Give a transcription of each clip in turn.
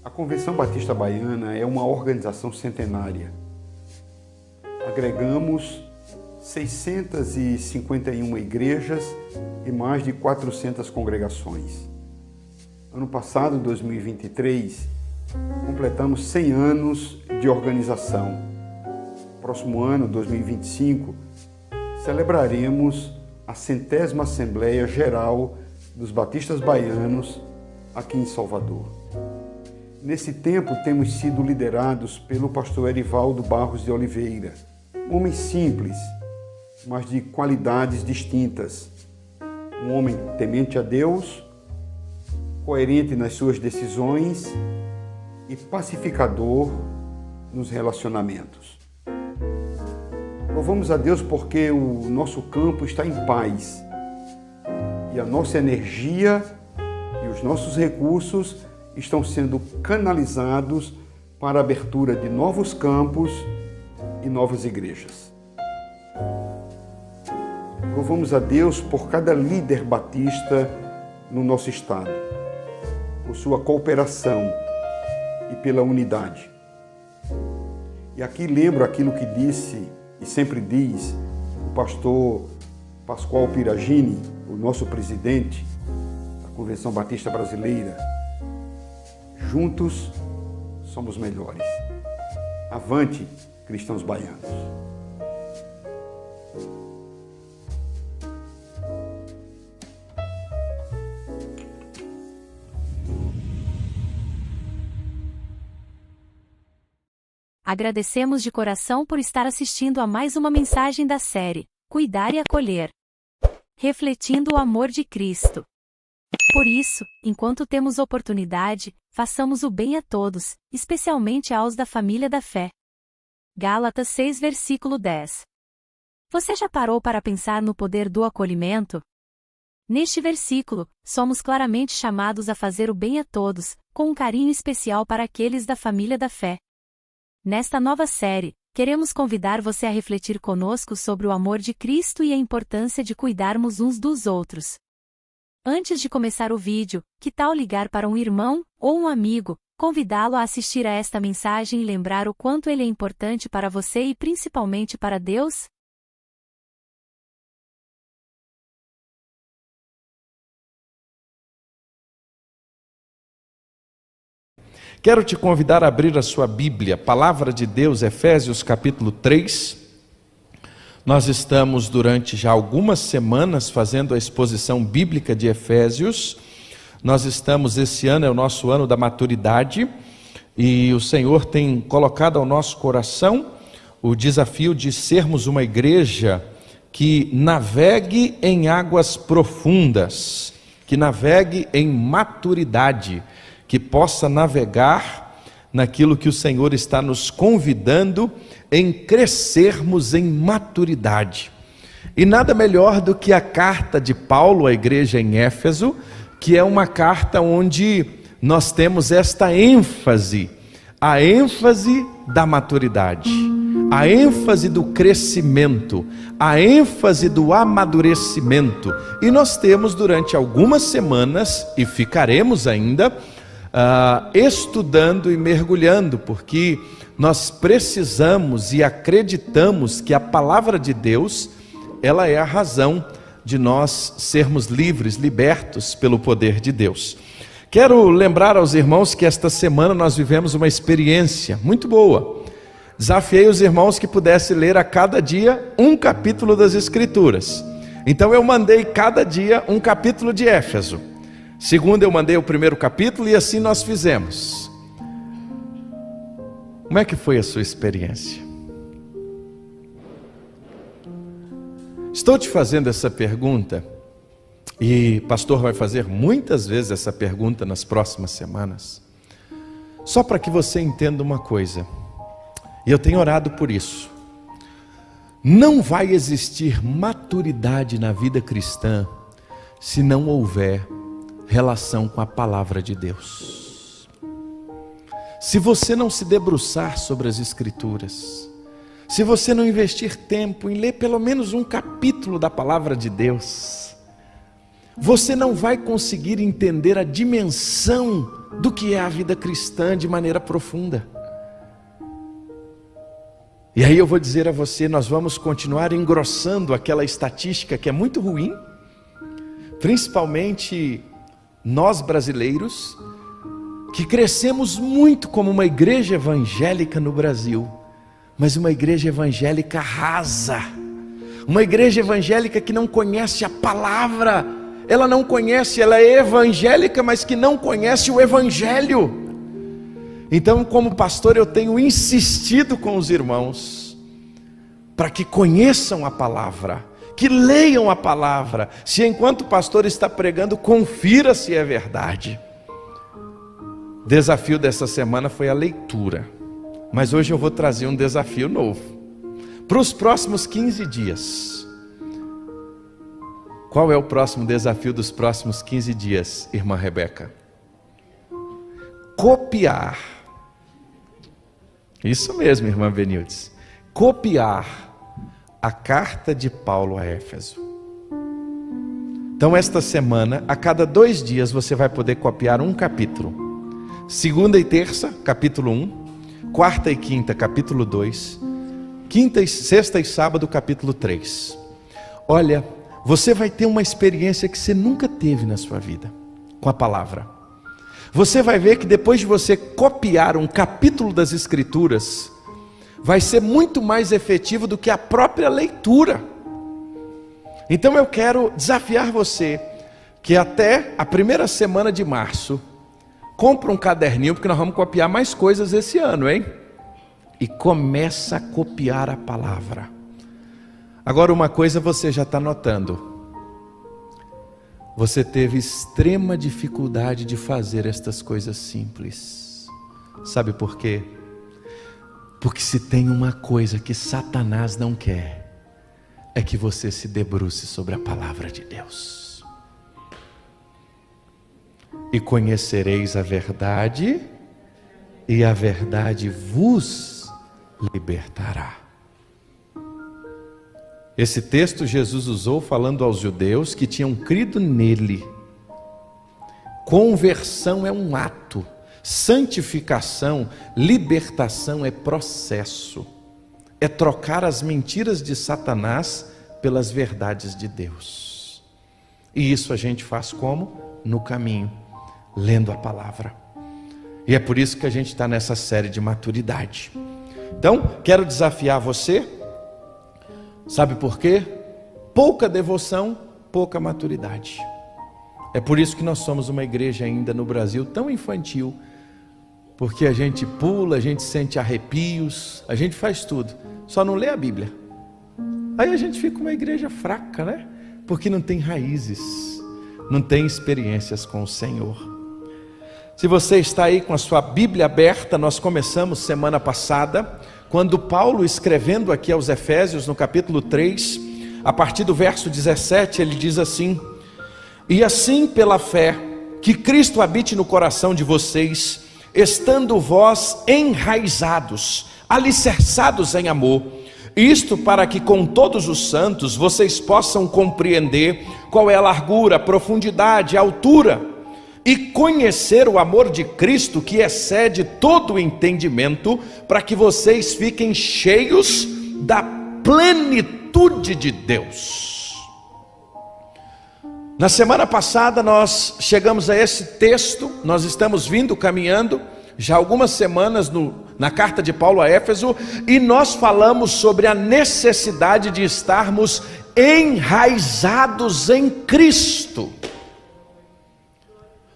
A Convenção Batista Baiana é uma organização centenária. Agregamos 651 igrejas e mais de 400 congregações. Ano passado, 2023, completamos 100 anos de organização. Próximo ano, 2025, celebraremos a 100ª Assembleia Geral dos Batistas Baianos aqui em Salvador. Nesse tempo, temos sido liderados pelo pastor Erivaldo Barros de Oliveira, um homem simples, mas de qualidades distintas. Um homem temente a Deus, coerente nas suas decisões e pacificador nos relacionamentos. Louvamos a Deus porque o nosso campo está em paz e a nossa energia e os nossos recursos estão sendo canalizados para a abertura de novos campos e novas igrejas. Louvamos a Deus por cada líder batista no nosso estado, por sua cooperação e pela unidade. E aqui lembro aquilo que disse e sempre diz o pastor Pascoal Piragini, o nosso presidente da Convenção Batista Brasileira: juntos somos melhores. Avante, cristãos baianos. Agradecemos de coração por estar assistindo a mais uma mensagem da série Cuidar e Acolher, refletindo o amor de Cristo. Por isso, enquanto temos oportunidade, façamos o bem a todos, especialmente aos da família da fé. Gálatas 6, versículo 10. Você já parou para pensar no poder do acolhimento? Neste versículo, somos claramente chamados a fazer o bem a todos, com um carinho especial para aqueles da família da fé. Nesta nova série, queremos convidar você a refletir conosco sobre o amor de Cristo e a importância de cuidarmos uns dos outros. Antes de começar o vídeo, que tal ligar para um irmão ou um amigo, convidá-lo a assistir a esta mensagem e lembrar o quanto ele é importante para você e principalmente para Deus? Quero te convidar a abrir a sua Bíblia, Palavra de Deus, Efésios capítulo 3. Nós estamos durante já algumas semanas fazendo a exposição bíblica de Efésios. Nós estamos, esse ano é o nosso ano da maturidade, e o Senhor tem colocado ao nosso coração o desafio de sermos uma igreja que navegue em águas profundas, que navegue em maturidade, que possa navegar naquilo que o Senhor está nos convidando em crescermos em maturidade. E nada melhor do que a carta de Paulo à igreja em Éfeso, que é uma carta onde nós temos esta ênfase, a ênfase da maturidade, a ênfase do crescimento, a ênfase do amadurecimento. E nós temos durante algumas semanas, e ficaremos ainda, estudando e mergulhando, porque nós precisamos e acreditamos que a palavra de Deus, ela é a razão de nós sermos livres, libertos pelo poder de Deus. Quero lembrar aos irmãos que esta semana nós vivemos uma experiência muito boa. Desafiei os irmãos que pudessem ler a cada dia um capítulo das Escrituras. Então eu mandei cada dia um capítulo de Éfeso. Segunda eu mandei o primeiro capítulo e assim nós fizemos. Como é que foi a sua experiência? Estou te fazendo essa pergunta, e o pastor vai fazer muitas vezes essa pergunta nas próximas semanas, só para que você entenda uma coisa, e eu tenho orado por isso. Não vai existir maturidade na vida cristã se não houver relação com a palavra de Deus. Se você não se debruçar sobre as Escrituras, se você não investir tempo em ler pelo menos um capítulo da palavra de Deus, você não vai conseguir entender a dimensão do que é a vida cristã de maneira profunda. E aí eu vou dizer a você, nós vamos continuar engrossando aquela estatística que é muito ruim, principalmente nós brasileiros, que crescemos muito como uma igreja evangélica no Brasil, mas uma igreja evangélica rasa, uma igreja evangélica que não conhece a palavra, ela não conhece, ela é evangélica, mas que não conhece o evangelho. Então, como pastor, eu tenho insistido com os irmãos, para que conheçam a palavra, que leiam a palavra, se enquanto o pastor está pregando, confira se é verdade. O desafio dessa semana foi a leitura, mas hoje eu vou trazer um desafio novo, para os próximos 15 dias. Qual é o próximo desafio dos próximos 15 dias, irmã Rebeca? Copiar. Isso mesmo, irmã Benildes. Copiar a carta de Paulo a Éfeso. Então esta semana, a cada 2 dias você vai poder copiar um capítulo. Segunda e terça, capítulo 1. Quarta e quinta, capítulo 2. Sexta e sábado, capítulo 3. Olha, você vai ter uma experiência que você nunca teve na sua vida com a palavra. Você vai ver que depois de você copiar um capítulo das Escrituras, vai ser muito mais efetivo do que a própria leitura. Então eu quero desafiar você, que até a primeira semana de março, compra um caderninho, porque nós vamos copiar mais coisas esse ano, hein? E começa a copiar a palavra. Agora uma coisa você já está notando. Você teve extrema dificuldade de fazer estas coisas simples. Sabe por quê? Porque se tem uma coisa que Satanás não quer, é que você se debruce sobre a palavra de Deus. E conhecereis a verdade, e a verdade vos libertará. Esse texto Jesus usou falando aos judeus que tinham crido nele. Conversão é um ato, santificação, libertação é processo. É trocar as mentiras de Satanás pelas verdades de Deus. E isso a gente faz como? No caminho, lendo a palavra. E é por isso que a gente está nessa série de maturidade. Então, quero desafiar você. Sabe por quê? Pouca devoção, pouca maturidade. É por isso que nós somos uma igreja ainda no Brasil tão infantil, porque a gente pula, a gente sente arrepios, a gente faz tudo, só não lê a Bíblia. Aí a gente fica uma igreja fraca, né? Porque não tem raízes, não tem experiências com o Senhor. Se você está aí com a sua Bíblia aberta, nós começamos semana passada, quando Paulo, escrevendo aqui aos Efésios, no capítulo 3, a partir do verso 17, ele diz assim: e assim pela fé, que Cristo habite no coração de vocês, estando vós enraizados, alicerçados em amor, isto para que com todos os santos vocês possam compreender qual é a largura, a profundidade, a altura, e conhecer o amor de Cristo que excede todo o entendimento, para que vocês fiquem cheios da plenitude de Deus. Na semana passada nós chegamos a esse texto, nós estamos caminhando já algumas semanas na carta de Paulo a Éfeso, e nós falamos sobre a necessidade de estarmos enraizados em Cristo.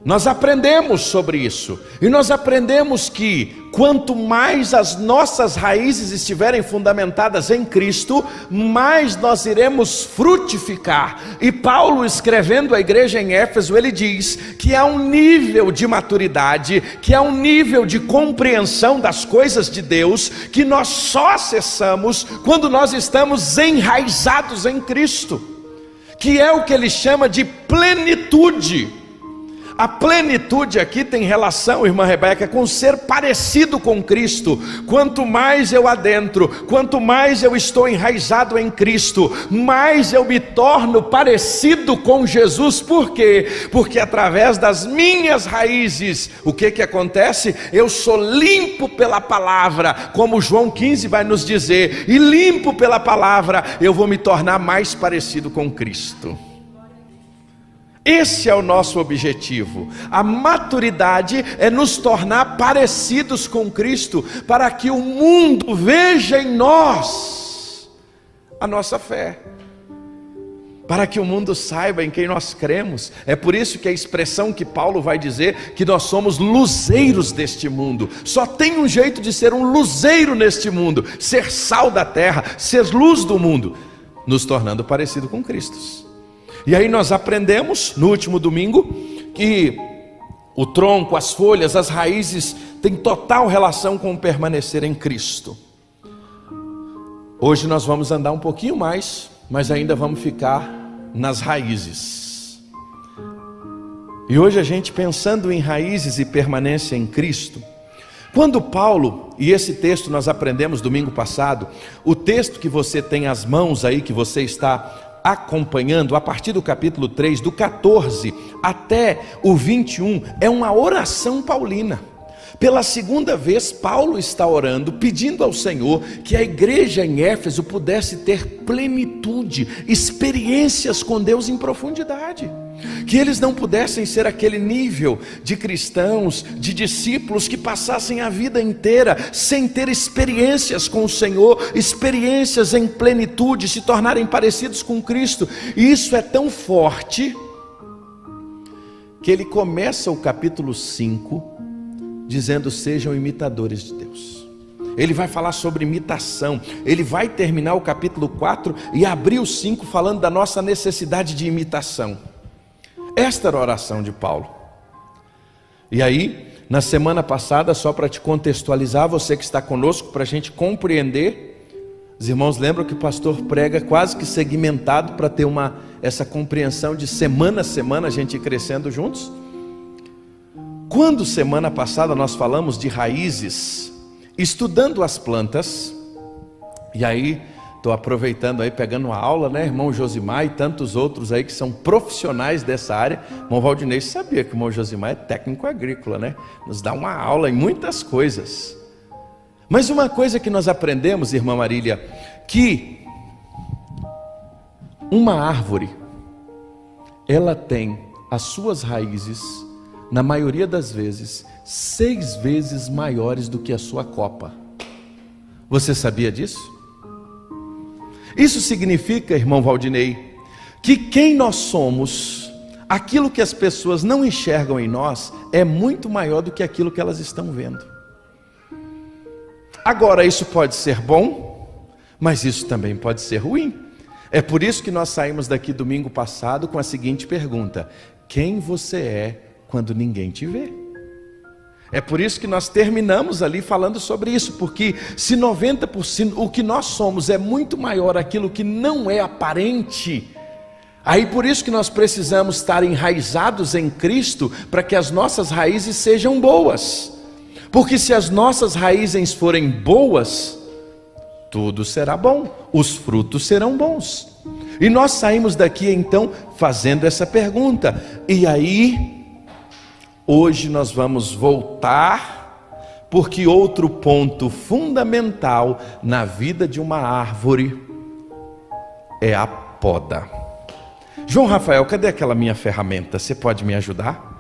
Nós aprendemos sobre isso, e nós aprendemos que quanto mais as nossas raízes estiverem fundamentadas em Cristo, mais nós iremos frutificar. E Paulo, escrevendo à igreja em Éfeso, ele diz que há um nível de maturidade, que há um nível de compreensão das coisas de Deus, que nós só acessamos quando nós estamos enraizados em Cristo, que é o que ele chama de plenitude. A plenitude aqui tem relação, irmã Rebeca, com ser parecido com Cristo. Quanto mais eu adentro, quanto mais eu estou enraizado em Cristo, mais eu me torno parecido com Jesus. Por quê? Porque através das minhas raízes, o que acontece? Eu sou limpo pela palavra, como João 15 vai nos dizer, e limpo pela palavra, eu vou me tornar mais parecido com Cristo. Esse é o nosso objetivo. A maturidade é nos tornar parecidos com Cristo, para que o mundo veja em nós a nossa fé, para que o mundo saiba em quem nós cremos. É por isso que a expressão que Paulo vai dizer, que nós somos luzeiros deste mundo. Só tem um jeito de ser um luzeiro neste mundo: ser sal da terra, ser luz do mundo, nos tornando parecido com Cristo. E aí nós aprendemos no último domingo que o tronco, as folhas, as raízes têm total relação com o permanecer em Cristo. Hoje nós vamos andar um pouquinho mais, mas ainda vamos ficar nas raízes. E hoje a gente, pensando em raízes e permanência em Cristo, quando Paulo, e esse texto nós aprendemos domingo passado, o texto que você tem às mãos aí, que você está acompanhando, a partir do capítulo 3, do 14 até o 21, é uma oração paulina. Pela segunda vez, Paulo está orando, pedindo ao Senhor que a igreja em Éfeso pudesse ter plenitude, experiências com Deus em profundidade. Que eles não pudessem ser aquele nível de cristãos, de discípulos que passassem a vida inteira sem ter experiências com o Senhor, experiências em plenitude, se tornarem parecidos com Cristo. E isso é tão forte que ele começa o capítulo 5 dizendo: sejam imitadores de Deus. Ele vai falar sobre imitação. Ele vai terminar o capítulo 4 e abrir o 5 falando da nossa necessidade de imitação. Esta era a oração de Paulo. E aí, na semana passada, só para te contextualizar, você que está conosco, para a gente compreender, os irmãos lembram que o pastor prega quase que segmentado para ter essa compreensão de semana a semana, a gente ir crescendo juntos. Quando semana passada nós falamos de raízes, estudando as plantas, e aí estou aproveitando aí, pegando uma aula, né, irmão Josimar e tantos outros aí que são profissionais dessa área. Irmão Valdinei sabia que o irmão Josimar é técnico agrícola, né? Nos dá uma aula em muitas coisas. Mas uma coisa que nós aprendemos, irmã Marília, que uma árvore, ela tem as suas raízes, na maioria das vezes, 6 vezes maiores do que a sua copa. Você sabia disso? Isso significa, irmão Valdinei, que quem nós somos, aquilo que as pessoas não enxergam em nós, é muito maior do que aquilo que elas estão vendo. Agora, isso pode ser bom, mas isso também pode ser ruim. É por isso que nós saímos daqui domingo passado com a seguinte pergunta: quem você é quando ninguém te vê? É por isso que nós terminamos ali falando sobre isso, porque se 90% o que nós somos é muito maior aquilo que não é aparente, aí por isso que nós precisamos estar enraizados em Cristo, para que as nossas raízes sejam boas, porque se as nossas raízes forem boas, tudo será bom, os frutos serão bons. E nós saímos daqui então fazendo essa pergunta, e aí hoje nós vamos voltar, porque outro ponto fundamental na vida de uma árvore é a poda. João Rafael, cadê aquela minha ferramenta? Você pode me ajudar?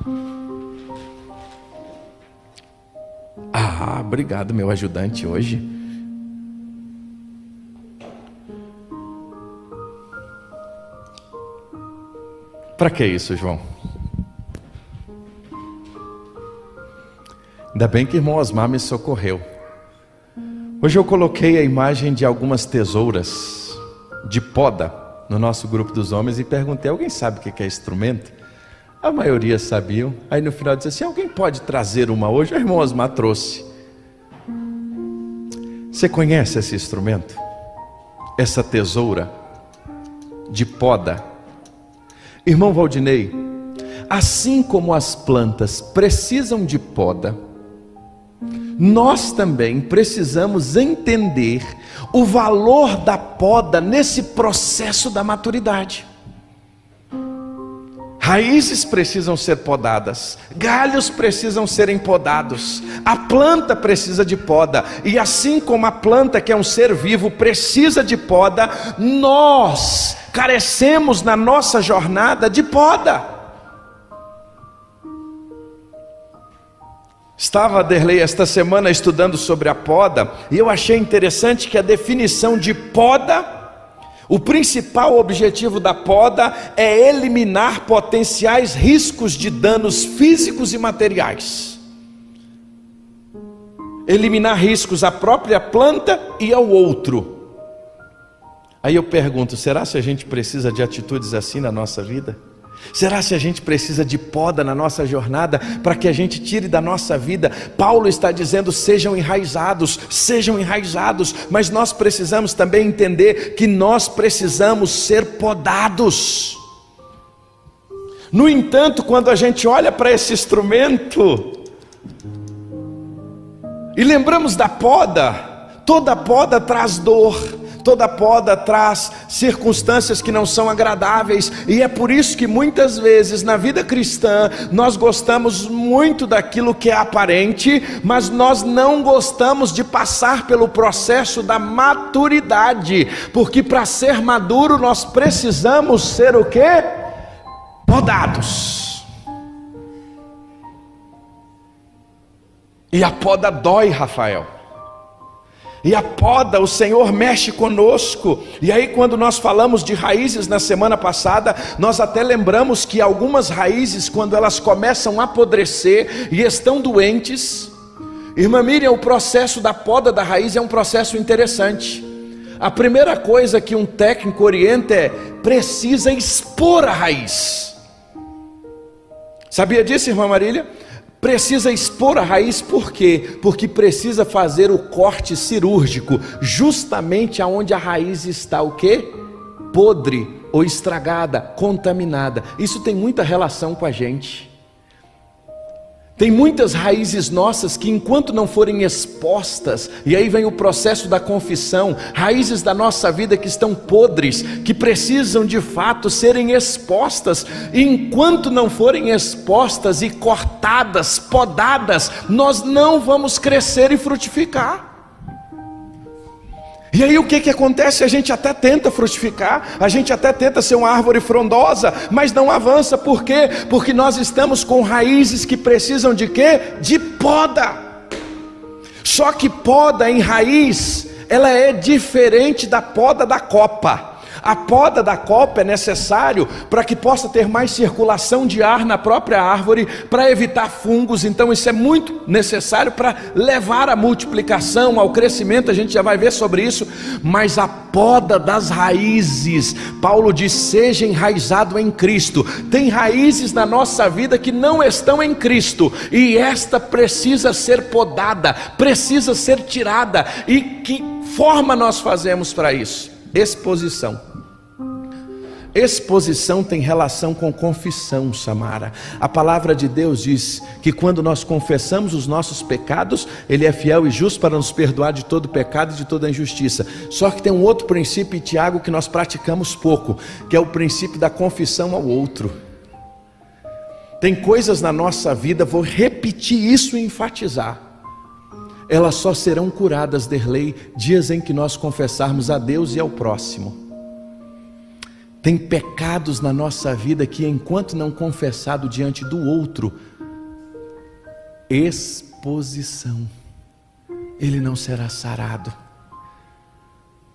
Ah, obrigado, meu ajudante hoje. Para que isso, João? Ainda bem que o irmão Osmar me socorreu. Hoje eu coloquei a imagem de algumas tesouras de poda no nosso grupo dos homens e perguntei: alguém sabe o que é instrumento? A maioria sabiam. Aí no final disse assim: alguém pode trazer uma hoje? O irmão Osmar trouxe. Você conhece esse instrumento? Essa tesoura de poda? Irmão Valdinei, assim como as plantas precisam de poda, nós também precisamos entender o valor da poda nesse processo da maturidade. Raízes precisam ser podadas, galhos precisam serem podados, a planta precisa de poda, e assim como a planta, que é um ser vivo, precisa de poda, nós carecemos na nossa jornada de poda. Estava, Derlei, esta semana estudando sobre a poda, e eu achei interessante que a definição de poda, o principal objetivo da poda é eliminar potenciais riscos de danos físicos e materiais. Eliminar riscos à própria planta e ao outro. Aí eu pergunto, será se a gente precisa de atitudes assim na nossa vida? Será se a gente precisa de poda na nossa jornada para que a gente tire da nossa vida? Paulo está dizendo: sejam enraizados, mas nós precisamos também entender que nós precisamos ser podados. No entanto, quando a gente olha para esse instrumento e lembramos da poda, toda poda traz dor, toda poda traz circunstâncias que não são agradáveis, e é por isso que muitas vezes na vida cristã nós gostamos muito daquilo que é aparente, mas nós não gostamos de passar pelo processo da maturidade, porque para ser maduro nós precisamos ser o quê? Podados. E a poda dói, Rafael. E a poda, o Senhor mexe conosco. E aí, quando nós falamos de raízes na semana passada, nós até lembramos que algumas raízes, quando elas começam a apodrecer e estão doentes, irmã Miriam, o processo da poda da raiz é um processo interessante. A primeira coisa que um técnico orienta é: precisa expor a raiz. Sabia disso, irmã Marília? Precisa expor a raiz, por quê? Porque precisa fazer o corte cirúrgico, justamente aonde a raiz está o quê? Podre ou estragada, contaminada. Isso tem muita relação com a gente. Tem muitas raízes nossas que, enquanto não forem expostas, e aí vem o processo da confissão, raízes da nossa vida que estão podres, que precisam de fato serem expostas, e enquanto não forem expostas e cortadas, podadas, nós não vamos crescer e frutificar. E aí o que acontece? A gente até tenta frutificar, a gente até tenta ser uma árvore frondosa, mas não avança. Por quê? Porque nós estamos com raízes que precisam de quê? De poda. Só que poda em raiz, ela é diferente da poda da copa. A poda da copa é necessário para que possa ter mais circulação de ar na própria árvore, para evitar fungos. Então isso é muito necessário para levar a multiplicação, ao crescimento. A gente já vai ver sobre isso. Mas a poda das raízes, Paulo diz: seja enraizado em Cristo. Tem raízes na nossa vida que não estão em Cristo, e esta precisa ser podada, precisa ser tirada. E que forma nós fazemos para isso? Exposição. Exposição tem relação com confissão, Samara. A palavra de Deus diz que quando nós confessamos os nossos pecados, Ele é fiel e justo para nos perdoar de todo pecado e de toda injustiça. Só que tem um outro princípio, Tiago, que nós praticamos pouco, que é o princípio da confissão ao outro. Tem coisas na nossa vida, vou repetir isso e enfatizar, elas só serão curadas, Derlei, dias em que nós confessarmos a Deus e ao próximo. Tem pecados na nossa vida que, enquanto não confessado diante do outro, exposição, ele não será sarado.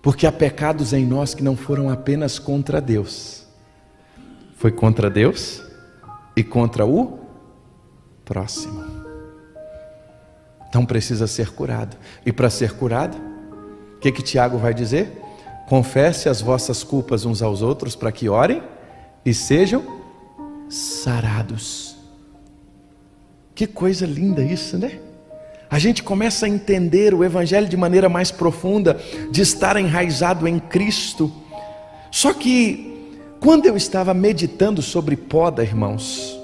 Porque há pecados em nós que não foram apenas contra Deus, foi contra Deus e contra o próximo. Então precisa ser curado. E para ser curado, o que Tiago vai dizer? Confesse as vossas culpas uns aos outros, para que orem e sejam sarados. Que coisa linda isso, né? A gente começa a entender o Evangelho de maneira mais profunda, de estar enraizado em Cristo. Só que, quando eu estava meditando sobre poda, irmãos,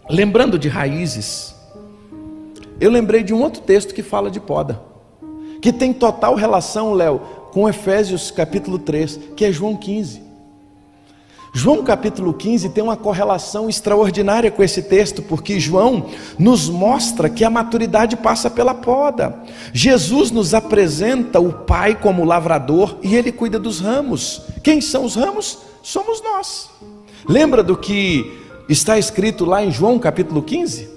lembrando de raízes, eu lembrei de um outro texto que fala de poda, que tem total relação, Léo, com Efésios capítulo 3, que é João 15. João capítulo 15 tem uma correlação extraordinária com esse texto, porque João nos mostra que a maturidade passa pela poda. Jesus nos apresenta o Pai como lavrador e Ele cuida dos ramos. Quem são os ramos? Somos nós. Lembra do que está escrito lá em João capítulo 15?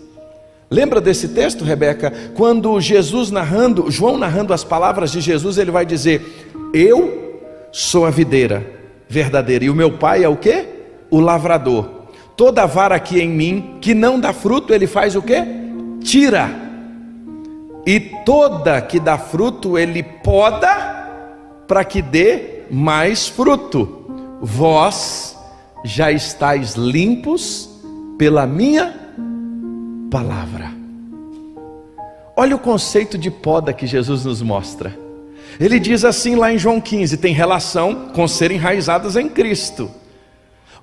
Lembra desse texto, Rebeca? Quando João narrando as palavras de Jesus, ele vai dizer: eu sou a videira verdadeira, e o meu pai é o quê? O lavrador. Toda vara aqui em mim que não dá fruto, ele faz o quê? Tira. E toda que dá fruto, ele poda para que dê mais fruto. Vós já estáis limpos pela minha palavra. Olha o conceito de poda que Jesus nos mostra. Ele diz assim lá em João 15, tem relação com ser enraizadas em Cristo.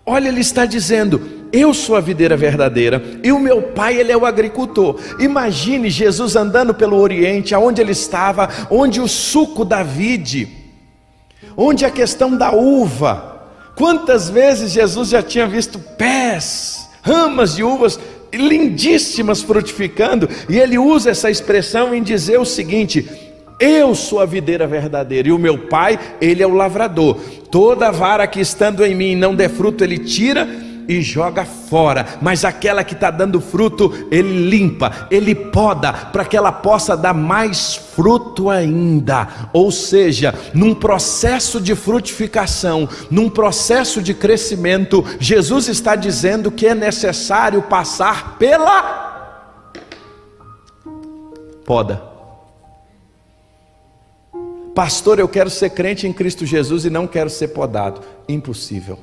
Olha, ele está dizendo: eu sou a videira verdadeira e o meu pai, ele é o agricultor. Imagine Jesus andando pelo Oriente, aonde ele estava, onde o suco da vide, onde a questão da uva. Quantas vezes Jesus já tinha visto pés, ramas de uvas lindíssimas frutificando, e ele usa essa expressão em dizer o seguinte: eu sou a videira verdadeira e o meu pai, ele é o lavrador. Toda vara que estando em mim não der fruto, ele tira e joga fora, mas aquela que está dando fruto, ele limpa, ele poda, para que ela possa dar mais fruto ainda. Ou seja, num processo de frutificação, num processo de crescimento, Jesus está dizendo que é necessário passar pela poda. Pastor, eu quero ser crente em Cristo Jesus e não quero ser podado. Impossível.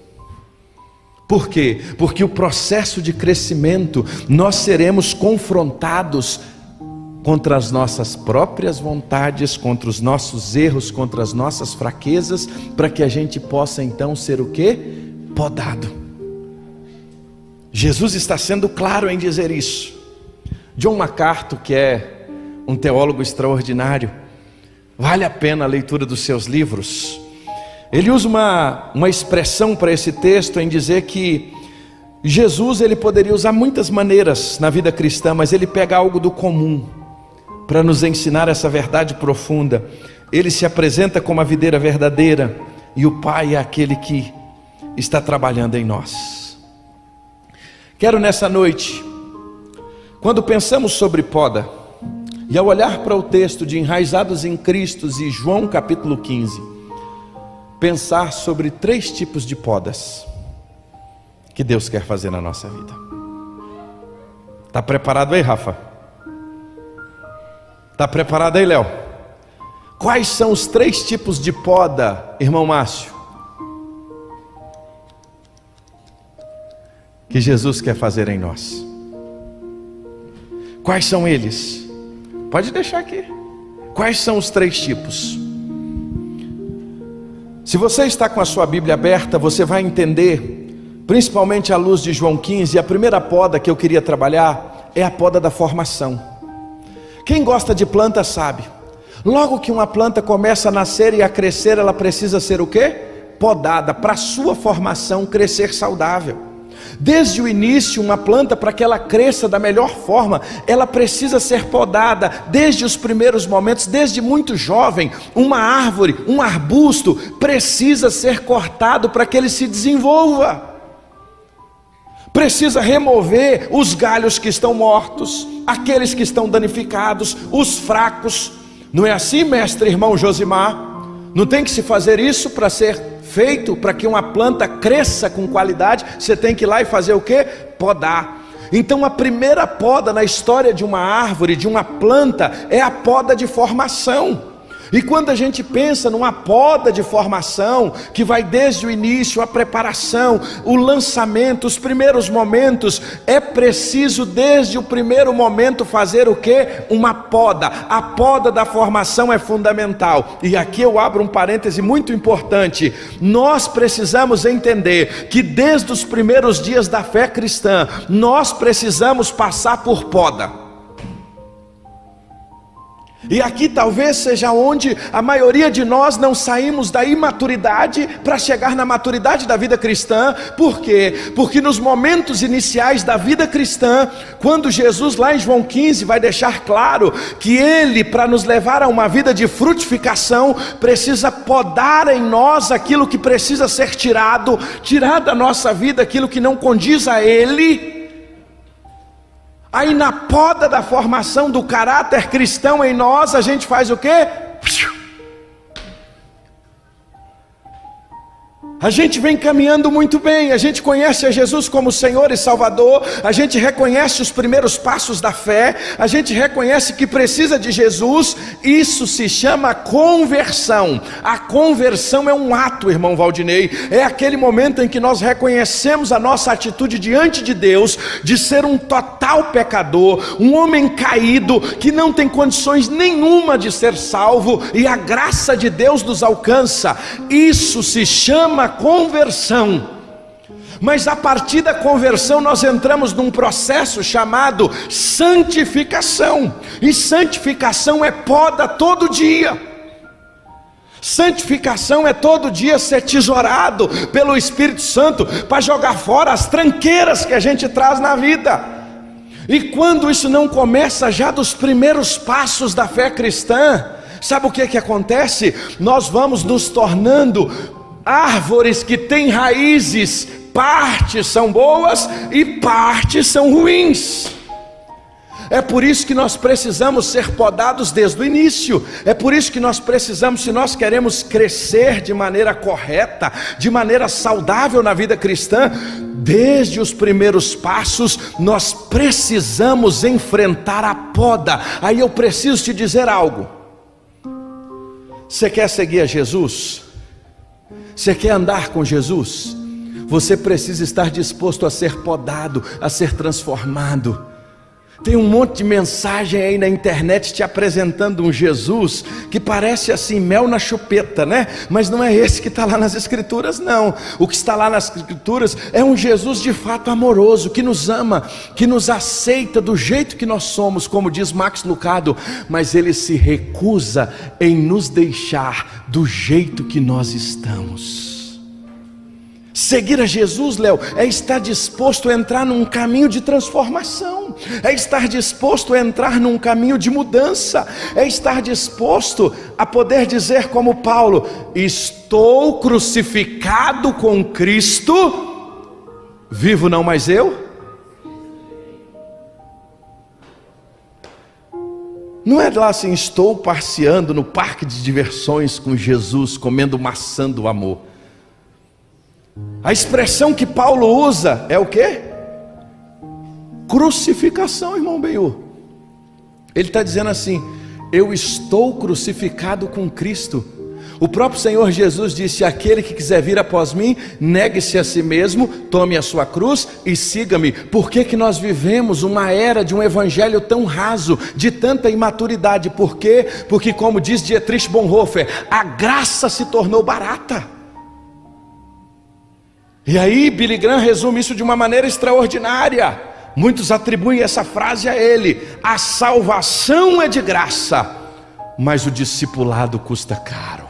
Por quê? Porque o processo de crescimento, nós seremos confrontados contra as nossas próprias vontades, contra os nossos erros, contra as nossas fraquezas, para que a gente possa então ser o quê? Podado. Jesus está sendo claro em dizer isso. John MacArthur, que é um teólogo extraordinário, vale a pena a leitura dos seus livros. Ele usa uma expressão para esse texto em dizer que Jesus, ele poderia usar muitas maneiras na vida cristã, mas ele pega algo do comum para nos ensinar essa verdade profunda. Ele se apresenta como a videira verdadeira e o Pai é aquele que está trabalhando em nós. Quero nessa noite, quando pensamos sobre poda, e ao olhar para o texto de Enraizados em Cristo e João capítulo 15, pensar sobre 3 tipos de podas que Deus quer fazer na nossa vida. Está preparado aí, Rafa? Está preparado aí, Léo? Quais são os 3 tipos de poda, irmão Márcio, que Jesus quer fazer em nós? Quais são eles? Pode deixar aqui. Quais são os 3 tipos? Se você está com a sua Bíblia aberta, você vai entender, principalmente à luz de João 15, a primeira poda que eu queria trabalhar é a poda da formação. Quem gosta de planta sabe, logo que uma planta começa a nascer e a crescer, ela precisa ser o quê? Podada, para a sua formação crescer saudável. Desde o início, uma planta, para que ela cresça da melhor forma, ela precisa ser podada desde os primeiros momentos. Desde muito jovem, uma árvore, um arbusto precisa ser cortado para que ele se desenvolva. Precisa remover os galhos que estão mortos, aqueles que estão danificados, os fracos. Não é assim, mestre irmão Josimar? Não tem que se fazer isso para ser feito, para que uma planta cresça com qualidade? Você tem que ir lá e fazer o quê? Podar. Então a primeira poda na história de uma árvore, de uma planta, é a poda de formação. E quando a gente pensa numa poda de formação, que vai desde o início, a preparação, o lançamento, os primeiros momentos, é preciso desde o primeiro momento fazer o quê? Uma poda. A poda da formação é fundamental. E aqui eu abro um parêntese muito importante. Nós precisamos entender que desde os primeiros dias da fé cristã, nós precisamos passar por poda. E aqui talvez seja onde a maioria de nós não saímos da imaturidade para chegar na maturidade da vida cristã. Por quê? Porque nos momentos iniciais da vida cristã, quando Jesus lá em João 15 vai deixar claro que Ele, para nos levar a uma vida de frutificação, precisa podar em nós aquilo que precisa ser tirado, tirar da nossa vida aquilo que não condiz a Ele. Aí na poda da formação do caráter cristão em nós, a gente faz o quê? A gente vem caminhando muito bem, a gente conhece a Jesus como Senhor e Salvador, a gente reconhece os primeiros passos da fé, a gente reconhece que precisa de Jesus. Isso se chama conversão. A conversão é um ato, irmão Valdinei, é aquele momento em que nós reconhecemos a nossa atitude diante de Deus, de ser um total pecador, um homem caído, que não tem condições nenhuma de ser salvo, e a graça de Deus nos alcança. Isso se chama conversão. Mas a partir da conversão nós entramos num processo chamado santificação. E santificação é poda todo dia. Santificação é todo dia ser tesourado pelo Espírito Santo para jogar fora as tranqueiras que a gente traz na vida. E quando isso não começa já dos primeiros passos da fé cristã, sabe o que acontece? Nós vamos nos tornando árvores que têm raízes, partes são boas e partes são ruins. É por isso que nós precisamos ser podados desde o início. É por isso que nós precisamos, se nós queremos crescer de maneira correta, de maneira saudável na vida cristã, desde os primeiros passos, nós precisamos enfrentar a poda. Aí eu preciso te dizer algo. Você quer seguir a Jesus? Você quer andar com Jesus? Você precisa estar disposto a ser podado, a ser transformado. Tem um monte de mensagem aí na internet te apresentando um Jesus que parece assim mel na chupeta, né? Mas não é esse que está lá nas Escrituras, não. O que está lá nas Escrituras é um Jesus de fato amoroso, que nos ama, que nos aceita do jeito que nós somos, como diz Max Lucado, mas Ele se recusa em nos deixar do jeito que nós estamos. Seguir a Jesus, Léo, é estar disposto a entrar num caminho de transformação, é estar disposto a entrar num caminho de mudança, é estar disposto a poder dizer como Paulo: estou crucificado com Cristo, vivo não mais eu. Não é lá assim, estou passeando no parque de diversões com Jesus, comendo maçã do amor. A expressão que Paulo usa é o quê? Crucificação, irmão Benhu. Ele está dizendo assim: eu estou crucificado com Cristo. O próprio Senhor Jesus disse: aquele que quiser vir após mim, negue-se a si mesmo, tome a sua cruz e siga-me. Por que nós vivemos uma era de um evangelho tão raso, de tanta imaturidade? Por quê? Porque, como diz Dietrich Bonhoeffer, a graça se tornou barata. E aí Billy Graham resume isso de uma maneira extraordinária. Muitos atribuem essa frase a ele: a salvação é de graça, mas o discipulado custa caro.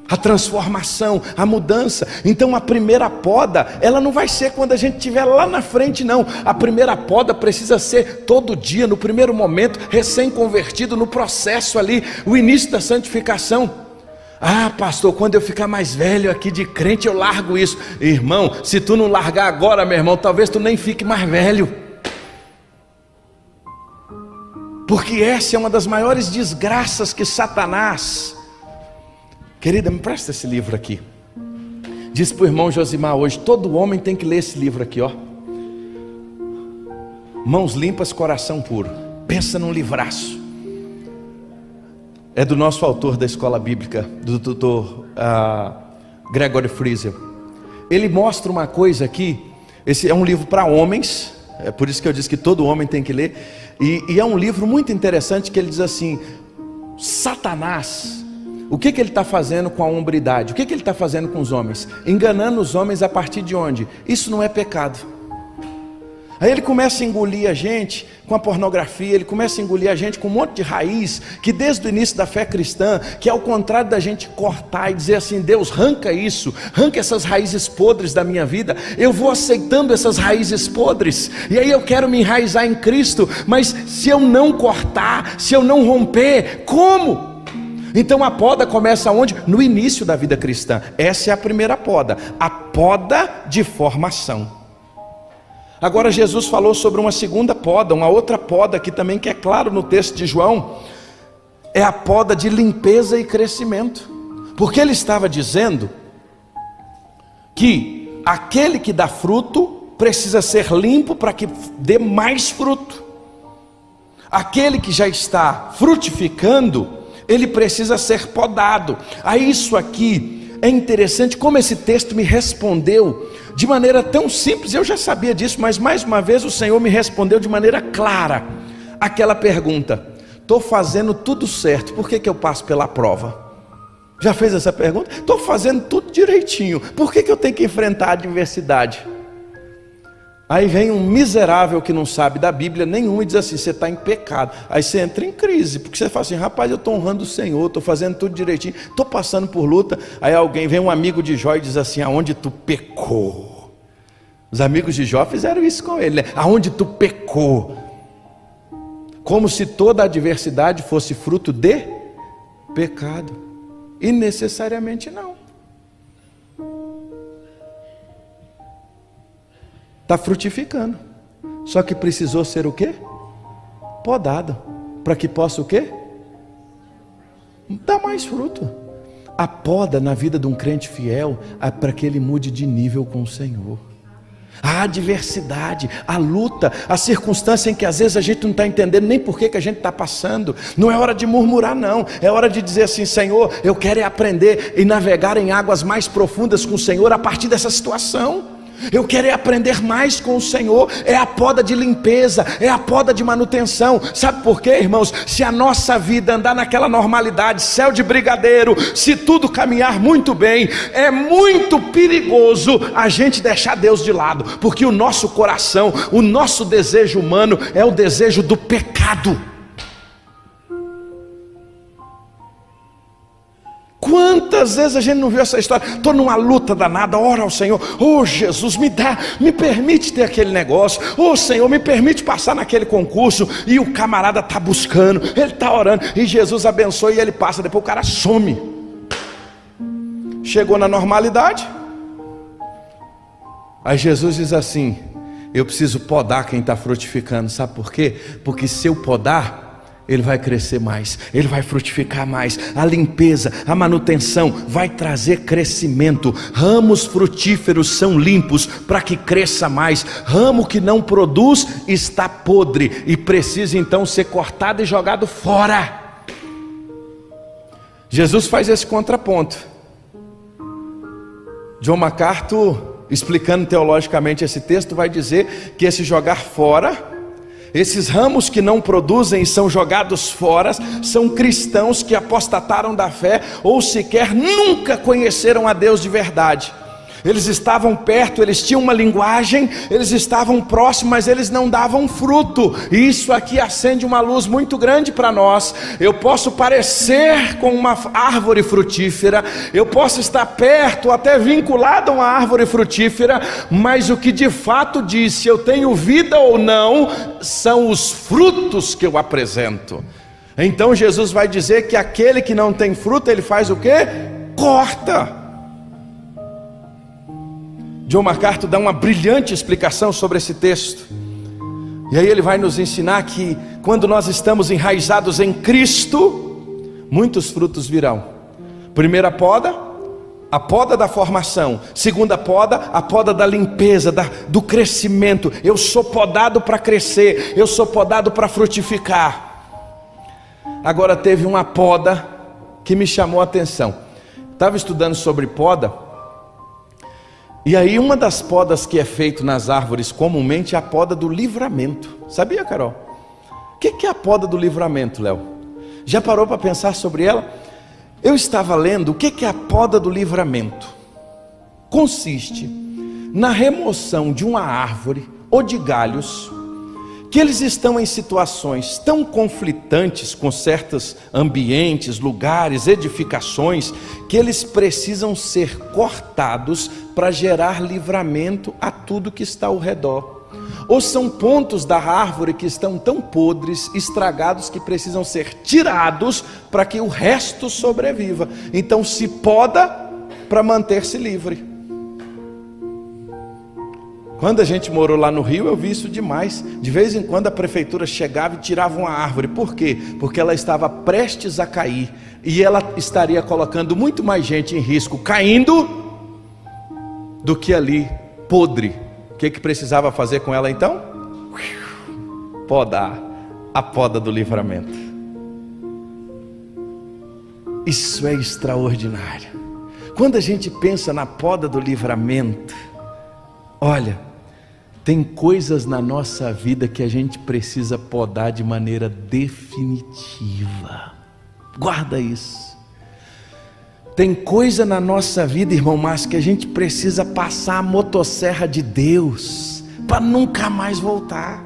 A transformação, a mudança. Então a primeira poda, ela não vai ser quando a gente estiver lá na frente, não. A primeira poda precisa ser todo dia, no primeiro momento, recém-convertido, no processo ali, o início da santificação. Ah, pastor, quando eu ficar mais velho aqui de crente eu largo isso. Irmão, se tu não largar agora, meu irmão, talvez tu nem fique mais velho. Porque essa é uma das maiores desgraças que Satanás... Querida, me presta esse livro aqui. Diz para o irmão Josimar hoje: todo homem tem que ler esse livro aqui, ó. Mãos limpas, coração puro. Pensa num livraço. é do nosso autor da escola bíblica, do Dr. Gregory Friesen. Ele mostra uma coisa aqui. Esse é um livro para homens, é por isso que eu disse que todo homem tem que ler. E é um livro muito interessante, que ele diz assim: Satanás, o que ele está fazendo com a hombridade? O que ele está fazendo com os homens? Enganando os homens a partir de onde? Isso não é pecado. Aí ele começa a engolir a gente com a pornografia, ele começa a engolir a gente com um monte de raiz, que desde o início da fé cristã, que é ao contrário da gente cortar e dizer assim: Deus, arranca isso, arranca essas raízes podres da minha vida, eu vou aceitando essas raízes podres, e aí eu quero me enraizar em Cristo, mas se eu não cortar, se eu não romper, como? Então a poda começa onde? No início da vida cristã. Essa é a primeira poda, a poda de formação. Agora Jesus falou sobre uma segunda poda, uma outra poda aqui também, que é claro no texto de João, é a poda de limpeza e crescimento, porque ele estava dizendo que aquele que dá fruto precisa ser limpo para que dê mais fruto. Aquele que já está frutificando, ele precisa ser podado. Aí isso aqui é interessante, como esse texto me respondeu de maneira tão simples. Eu já sabia disso, mas mais uma vez o Senhor me respondeu de maneira clara aquela pergunta: estou fazendo tudo certo, por que eu passo pela prova? Já fez essa pergunta? Estou fazendo tudo direitinho, por que eu tenho que enfrentar a adversidade? Aí vem um miserável que não sabe da Bíblia nenhuma e diz assim: você está em pecado. Aí você entra em crise, porque você fala assim: rapaz, eu estou honrando o Senhor, estou fazendo tudo direitinho, estou passando por luta. Aí vem um amigo de Jó e diz assim: aonde tu pecou? Os amigos de Jó fizeram isso com ele, né? Aonde tu pecou? Como se toda adversidade fosse fruto de pecado, e necessariamente não. Está frutificando, só que precisou ser o quê? Podado, para que possa o quê? Dar mais fruto. A poda na vida de um crente fiel é para que ele mude de nível com o Senhor. A adversidade, a luta, a circunstância em que às vezes a gente não está entendendo nem por que a gente está passando, não é hora de murmurar não, é hora de dizer assim: Senhor, eu quero aprender e navegar em águas mais profundas com o Senhor a partir dessa situação. Eu quero aprender mais com o Senhor. É a poda de limpeza, é a poda de manutenção. Sabe por quê, irmãos? Se a nossa vida andar naquela normalidade, céu de brigadeiro, se tudo caminhar muito bem, é muito perigoso a gente deixar Deus de lado, porque o nosso coração, o nosso desejo humano é o desejo do pecado. Quantas vezes a gente não viu essa história? Estou numa luta danada, ora ao Senhor: oh Jesus, me permite ter aquele negócio, oh Senhor, me permite passar naquele concurso. E o camarada está buscando, ele está orando, e Jesus abençoa e ele passa, depois o cara some. Chegou na normalidade, aí Jesus diz assim: eu preciso podar quem está frutificando. Sabe por quê? Porque se eu podar, ele vai crescer mais, ele vai frutificar mais. A limpeza, a manutenção vai trazer crescimento. Ramos frutíferos são limpos para que cresça mais. Ramo que não produz está podre e precisa então ser cortado e jogado fora. Jesus faz esse contraponto. John MacArthur, explicando teologicamente esse texto, vai dizer que esse jogar fora, esses ramos que não produzem e são jogados fora, são cristãos que apostataram da fé ou sequer nunca conheceram a Deus de verdade. Eles estavam perto, eles tinham uma linguagem, eles estavam próximos, mas eles não davam fruto. E isso aqui acende uma luz muito grande para nós. Eu posso parecer com uma árvore frutífera, eu posso estar perto, até vinculado a uma árvore frutífera, mas o que de fato diz se eu tenho vida ou não, são os frutos que eu apresento. Então Jesus vai dizer que aquele que não tem fruto, ele faz o quê? Corta. John MacArthur dá uma brilhante explicação sobre esse texto. E aí ele vai nos ensinar que quando nós estamos enraizados em Cristo, muitos frutos virão. Primeira poda, a poda da formação. Segunda poda, a poda da limpeza, do crescimento. Eu sou podado para crescer, eu sou podado para frutificar. Agora teve uma poda que me chamou a atenção. Estava estudando sobre poda, e aí uma das podas que é feito nas árvores comumente é a poda do livramento. Sabia, Carol? O que é a poda do livramento, Léo? Já parou para pensar sobre ela? Eu estava lendo o que é a poda do livramento. Consiste na remoção de uma árvore ou de galhos que eles estão em situações tão conflitantes com certos ambientes, lugares, edificações, que eles precisam ser cortados para gerar livramento a tudo que está ao redor. Ou são pontos da árvore que estão tão podres, estragados, que precisam ser tirados para que o resto sobreviva. Então se poda para manter-se livre. Quando a gente morou lá no Rio, eu vi isso demais. De vez em quando a prefeitura chegava e tirava uma árvore. Por quê? Porque ela estava prestes a cair, e ela estaria colocando muito mais gente em risco caindo do que ali podre. O que precisava fazer com ela então? Podar. A poda do livramento. Isso é extraordinário. Quando a gente pensa na poda do livramento, olha, tem coisas na nossa vida que a gente precisa podar de maneira definitiva. Guarda isso. Tem coisa na nossa vida, irmão Márcio, que a gente precisa passar a motosserra de Deus para nunca mais voltar.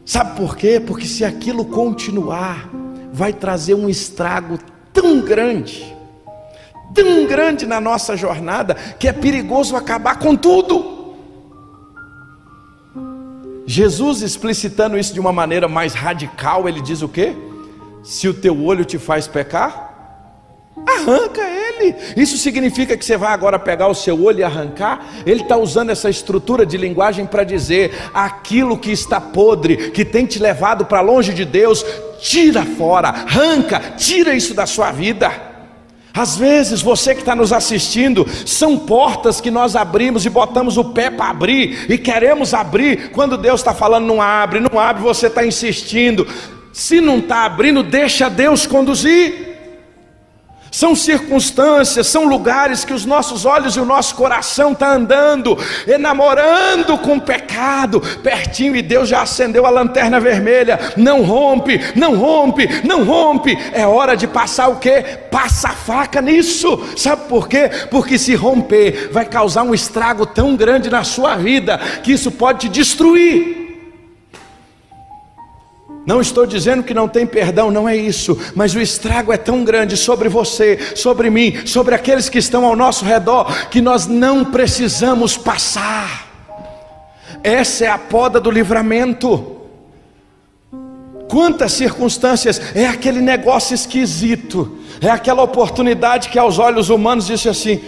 Sabe por quê? Porque se aquilo continuar, vai trazer um estrago tão grande na nossa jornada, que é perigoso acabar com tudo. Jesus, explicitando isso de uma maneira mais radical, ele diz o quê? Se o teu olho te faz pecar, arranca ele. Isso significa que você vai agora pegar o seu olho e arrancar? Ele está usando essa estrutura de linguagem para dizer: aquilo que está podre, que tem te levado para longe de Deus, tira fora, arranca, tira isso da sua vida. Às vezes você que está nos assistindo, são portas que nós abrimos e botamos o pé para abrir, e queremos abrir, quando Deus está falando não abre, você está insistindo. Se não está abrindo, deixa Deus conduzir. São circunstâncias, são lugares que os nossos olhos e o nosso coração estão andando, enamorando com o pecado, pertinho, e Deus já acendeu a lanterna vermelha. Não rompe, não rompe, não rompe. É hora de passar o quê? Passa a faca nisso. Sabe por quê? Porque se romper, vai causar um estrago tão grande na sua vida, que isso pode te destruir. Não estou dizendo que não tem perdão, não é isso, mas o estrago é tão grande sobre você, sobre mim, sobre aqueles que estão ao nosso redor, que nós não precisamos passar. Essa é a poda do livramento. Quantas circunstâncias, é aquele negócio esquisito, é aquela oportunidade que aos olhos humanos disse assim: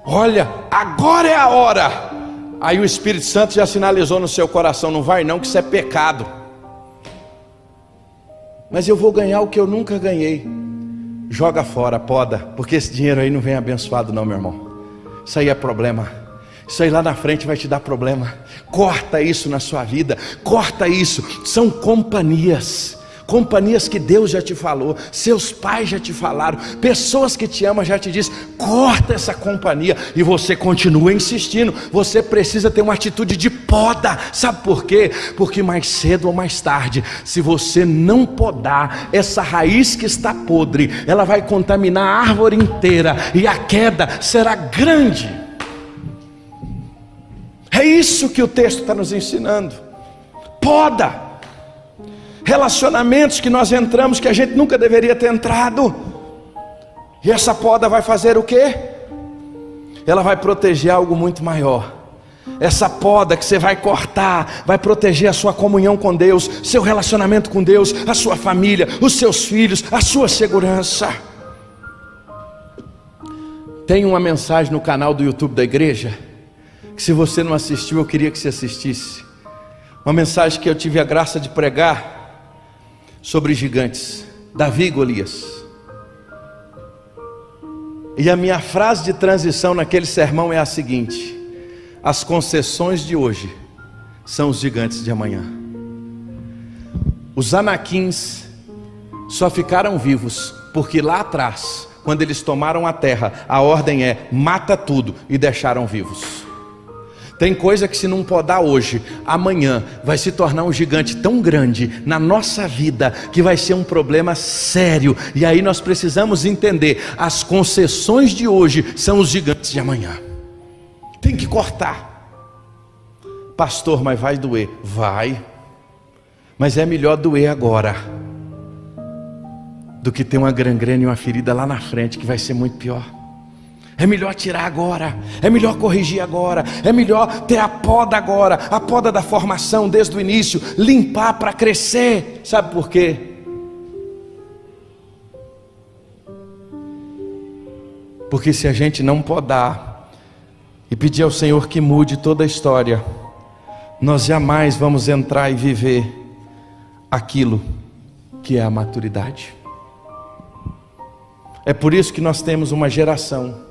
olha, agora é a hora. Aí o Espírito Santo já sinalizou no seu coração: não vai não, que isso é pecado. Mas eu vou ganhar o que eu nunca ganhei. Joga fora, poda, porque esse dinheiro aí não vem abençoado não, meu irmão. Isso aí é problema. Isso aí lá na frente vai te dar problema. Corta isso na sua vida, corta isso. São companhias que Deus já te falou, seus pais já te falaram, pessoas que te amam já te dizem: corta essa companhia, e você continua insistindo. Você precisa ter uma atitude de poda. Sabe por quê? Porque mais cedo ou mais tarde, se você não podar essa raiz que está podre, ela vai contaminar a árvore inteira, e a queda será grande. É isso que o texto está nos ensinando. Poda. Relacionamentos que nós entramos que a gente nunca deveria ter entrado. E essa poda vai fazer o quê? Ela vai proteger algo muito maior. Essa poda que você vai cortar vai proteger a sua comunhão com Deus, seu relacionamento com Deus, a sua família, os seus filhos, a sua segurança. Tem uma mensagem no canal do YouTube da igreja, que se você não assistiu, eu queria que você assistisse. Uma mensagem que eu tive a graça de pregar sobre gigantes, Davi e Golias. E a minha frase de transição naquele sermão é a seguinte: as concessões de hoje são os gigantes de amanhã. Os anaquins só ficaram vivos porque lá atrás, quando eles tomaram a terra, a ordem é: mata tudo, e deixaram vivos. Tem coisa que se não podar hoje, amanhã vai se tornar um gigante tão grande na nossa vida, que vai ser um problema sério. E aí nós precisamos entender, as concessões de hoje são os gigantes de amanhã. Tem que cortar. Pastor, mas vai doer. Vai. Mas é melhor doer agora do que ter uma gangrena e uma ferida lá na frente, que vai ser muito pior. É melhor tirar agora, é melhor corrigir agora, é melhor ter a poda agora, a poda da formação desde o início, limpar para crescer. Sabe por quê? Porque se a gente não podar e pedir ao Senhor que mude toda a história, nós jamais vamos entrar e viver aquilo que é a maturidade. É por isso que nós temos uma geração,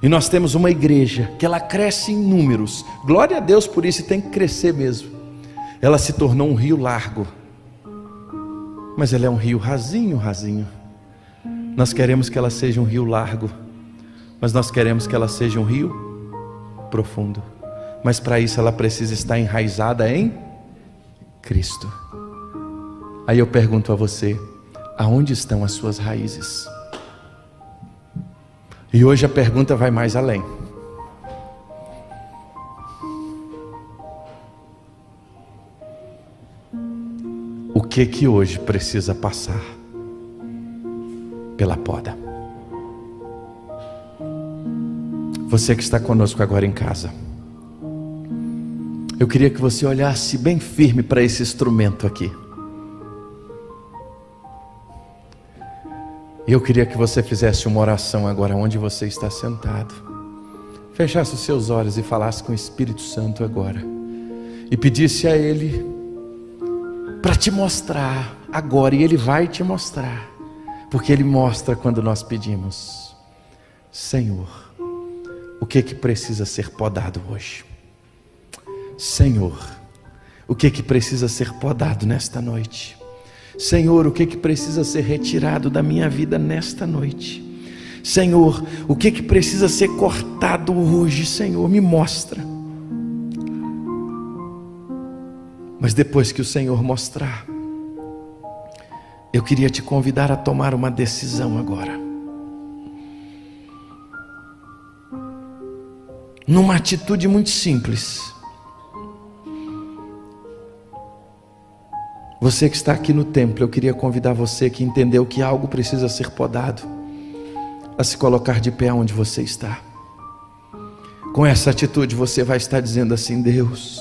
e nós temos uma igreja, que ela cresce em números. Glória a Deus por isso, e tem que crescer mesmo. Ela se tornou um rio largo, mas ela é um rio rasinho. Nós queremos que ela seja um rio largo, mas nós queremos que ela seja um rio profundo. Mas para isso ela precisa estar enraizada em Cristo. Aí eu pergunto a você: aonde estão as suas raízes? E hoje a pergunta vai mais além. O que hoje precisa passar pela poda? Você que está conosco agora em casa, eu queria que você olhasse bem firme para esse instrumento aqui. E eu queria que você fizesse uma oração agora onde você está sentado. Fechasse os seus olhos e falasse com o Espírito Santo agora. E pedisse a Ele para te mostrar agora. E Ele vai te mostrar. Porque Ele mostra quando nós pedimos. Senhor, o que precisa ser podado hoje? Senhor, o que precisa ser podado nesta noite? Senhor, o que precisa ser retirado da minha vida nesta noite? Senhor, o que precisa ser cortado hoje? Senhor, me mostra. Mas depois que o Senhor mostrar, eu queria te convidar a tomar uma decisão agora, numa atitude muito simples. Você que está aqui no templo, eu queria convidar você que entendeu que algo precisa ser podado, a se colocar de pé onde você está. Com essa atitude você vai estar dizendo assim: Deus,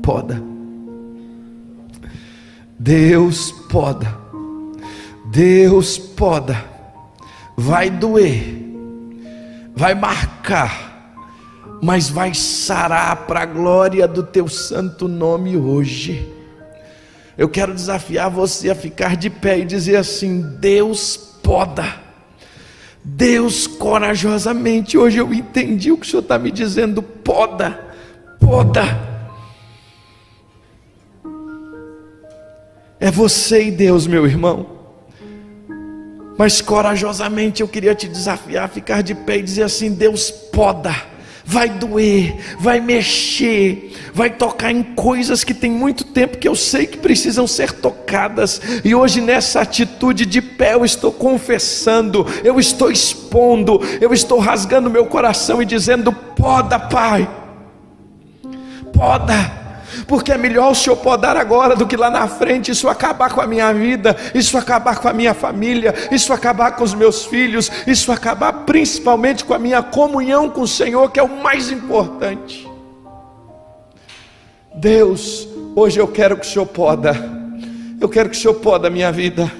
poda. Deus, poda. Deus, poda. Vai doer, vai marcar, mas vai sarar para a glória do teu santo nome hoje. Eu quero desafiar você a ficar de pé e dizer assim: Deus, poda. Deus, corajosamente, hoje eu entendi o que o Senhor está me dizendo. Poda, poda. É você e Deus, meu irmão. Mas corajosamente eu queria te desafiar a ficar de pé e dizer assim: Deus, poda. Vai doer, vai mexer, vai tocar em coisas que tem muito tempo que eu sei que precisam ser tocadas. E hoje nessa atitude de pé eu estou confessando, eu estou expondo, eu estou rasgando meu coração e dizendo: poda, Pai, poda. Porque é melhor o Senhor podar agora do que lá na frente isso acabar com a minha vida, isso acabar com a minha família, isso acabar com os meus filhos, isso acabar principalmente com a minha comunhão com o Senhor, que é o mais importante. Deus, hoje eu quero que o Senhor poda, eu quero que o Senhor poda a minha vida,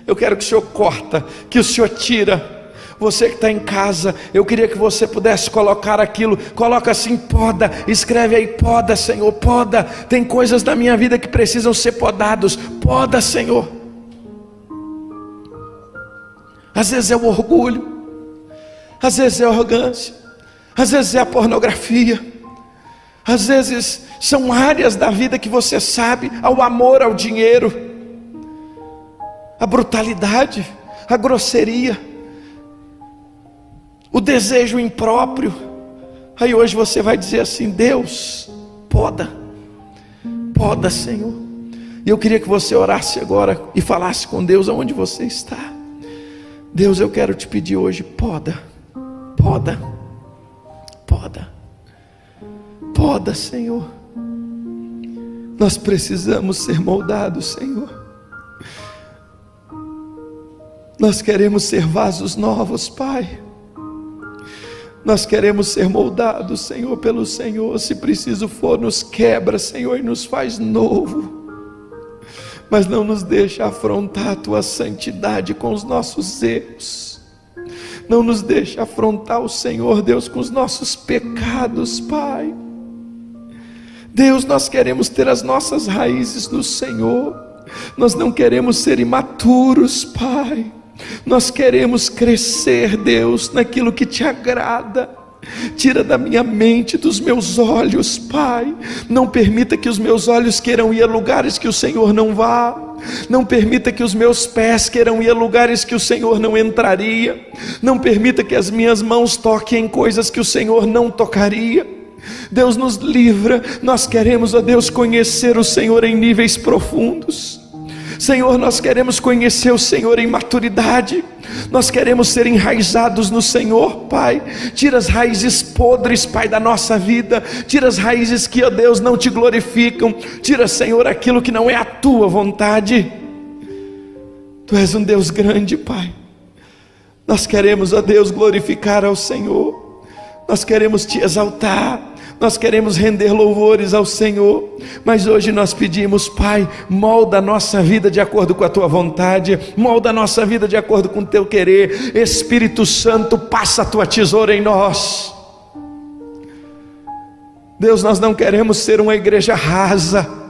eu quero que o Senhor corta, que o Senhor tira. Você que está em casa, eu queria que você pudesse colocar aquilo, coloca assim: poda, escreve aí: poda, Senhor, poda. Tem coisas da minha vida que precisam ser podados, poda, Senhor. Às vezes é o orgulho, às vezes é a arrogância, às vezes é a pornografia, às vezes são áreas da vida que você sabe, ao amor ao dinheiro. a brutalidade, a grosseria, o desejo impróprio. Aí hoje você vai dizer assim: Deus, poda, Senhor. E eu queria que você orasse agora e falasse com Deus aonde você está. Deus, eu quero te pedir hoje, poda, Senhor. Nós precisamos ser moldados, Senhor. Nós queremos ser vasos novos, Pai. Nós queremos ser moldados, Senhor, pelo Senhor. Se preciso for, nos quebra, Senhor, e nos faz novo. Mas não nos deixa afrontar a Tua santidade com os nossos erros. Não nos deixa afrontar o Senhor, Deus, com os nossos pecados, Pai. Deus, nós queremos ter as nossas raízes no Senhor. Nós não queremos ser imaturos, Pai. Nós queremos crescer, Deus, naquilo que Te agrada. Tira da minha mente, dos meus olhos, Pai. Não permita que os meus olhos queiram ir a lugares que o Senhor não vá. Não permita que os meus pés queiram ir a lugares que o Senhor não entraria. Não permita que as minhas mãos toquem em coisas que o Senhor não tocaria. Deus, nos livra. Nós queremos, ó Deus, conhecer o Senhor em níveis profundos. Senhor, nós queremos conhecer o Senhor em maturidade. Nós queremos ser enraizados no Senhor, Pai. Tira as raízes podres, Pai, da nossa vida. Tira as raízes que, ó Deus, não Te glorificam. Tira, Senhor, aquilo que não é a Tua vontade. Tu és um Deus grande, Pai. Nós queremos, ó Deus, glorificar ao Senhor. Nós queremos Te exaltar. Nós queremos render louvores ao Senhor, mas hoje nós pedimos, Pai, molda a nossa vida de acordo com a Tua vontade, molda a nossa vida de acordo com o Teu querer. Espírito Santo, passa a Tua tesoura em nós. Deus, nós não queremos ser uma igreja rasa.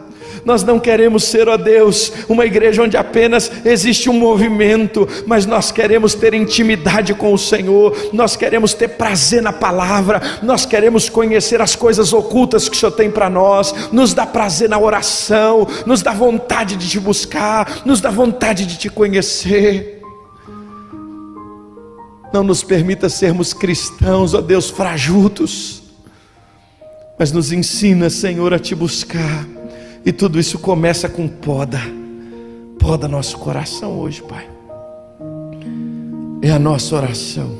Nós não queremos ser, ó Deus, uma igreja onde apenas existe um movimento, mas nós queremos ter intimidade com o Senhor. Nós queremos ter prazer na palavra. Nós queremos conhecer as coisas ocultas que o Senhor tem para nós. Nos dá prazer na oração, nos dá vontade de Te buscar, nos dá vontade de Te conhecer. Não nos permita sermos cristãos, ó Deus, frajutos, mas nos ensina, Senhor, a Te buscar. E tudo isso começa com poda nosso coração hoje, Pai. É a nossa oração.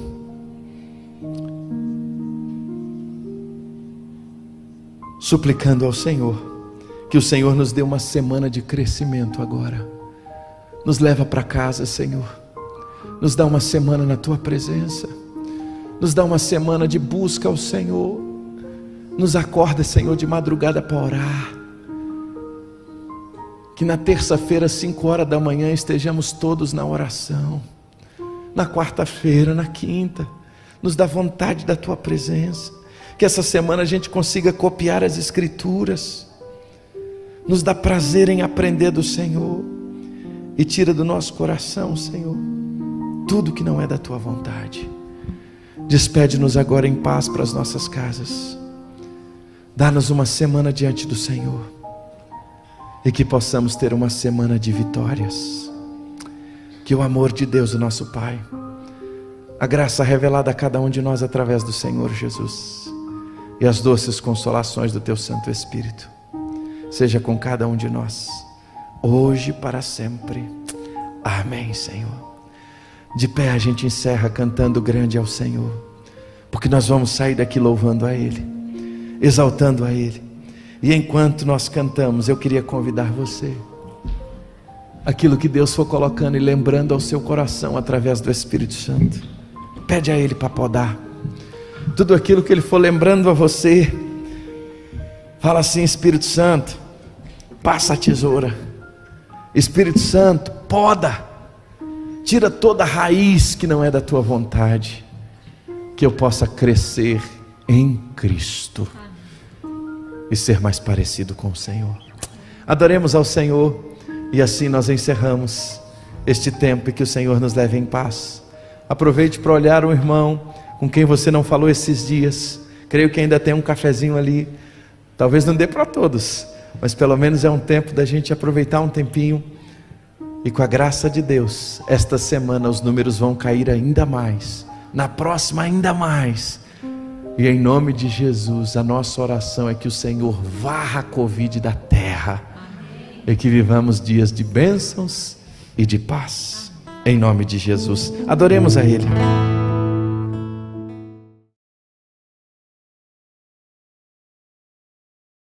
Suplicando ao Senhor, que o Senhor nos dê uma semana de crescimento agora. Nos leva para casa, Senhor. Nos dá uma semana na Tua presença. Nos dá uma semana de busca ao Senhor. Nos acorda, Senhor, de madrugada para orar. Que na terça-feira, 5 horas da manhã, estejamos todos na oração. Na quarta-feira, na quinta, nos dá vontade da Tua presença. Que essa semana a gente consiga copiar as Escrituras. Nos dá prazer em aprender do Senhor. E tira do nosso coração, Senhor, tudo que não é da Tua vontade. Despede-nos agora em paz para as nossas casas. Dá-nos uma semana diante do Senhor. E que possamos ter uma semana de vitórias. Que o amor de Deus, o nosso Pai, a graça revelada a cada um de nós através do Senhor Jesus, e as doces consolações do Teu Santo Espírito, seja com cada um de nós, hoje e para sempre. Amém, Senhor. De pé a gente encerra cantando grande ao Senhor, porque nós vamos sair daqui louvando a Ele, exaltando a Ele. E enquanto nós cantamos, eu queria convidar você, aquilo que Deus for colocando e lembrando ao seu coração através do Espírito Santo, pede a Ele para podar. Tudo aquilo que Ele for lembrando a você, fala assim: Espírito Santo, passa a tesoura. Espírito Santo, poda. Tira toda a raiz que não é da Tua vontade, que eu possa crescer em Cristo e ser mais parecido com o Senhor. Adoremos ao Senhor, e assim nós encerramos este tempo, e que o Senhor nos leve em paz. Aproveite para olhar um irmão com quem você não falou esses dias. Creio que ainda tem um cafezinho ali. Talvez não dê para todos, mas pelo menos é um tempo da gente aproveitar um tempinho E com a graça de Deus, esta semana os números vão cair ainda mais, na próxima ainda mais. E em nome de Jesus, a nossa oração é que o Senhor varra a Covid da terra e que vivamos dias de bênçãos e de paz. Em nome de Jesus, adoremos a Ele.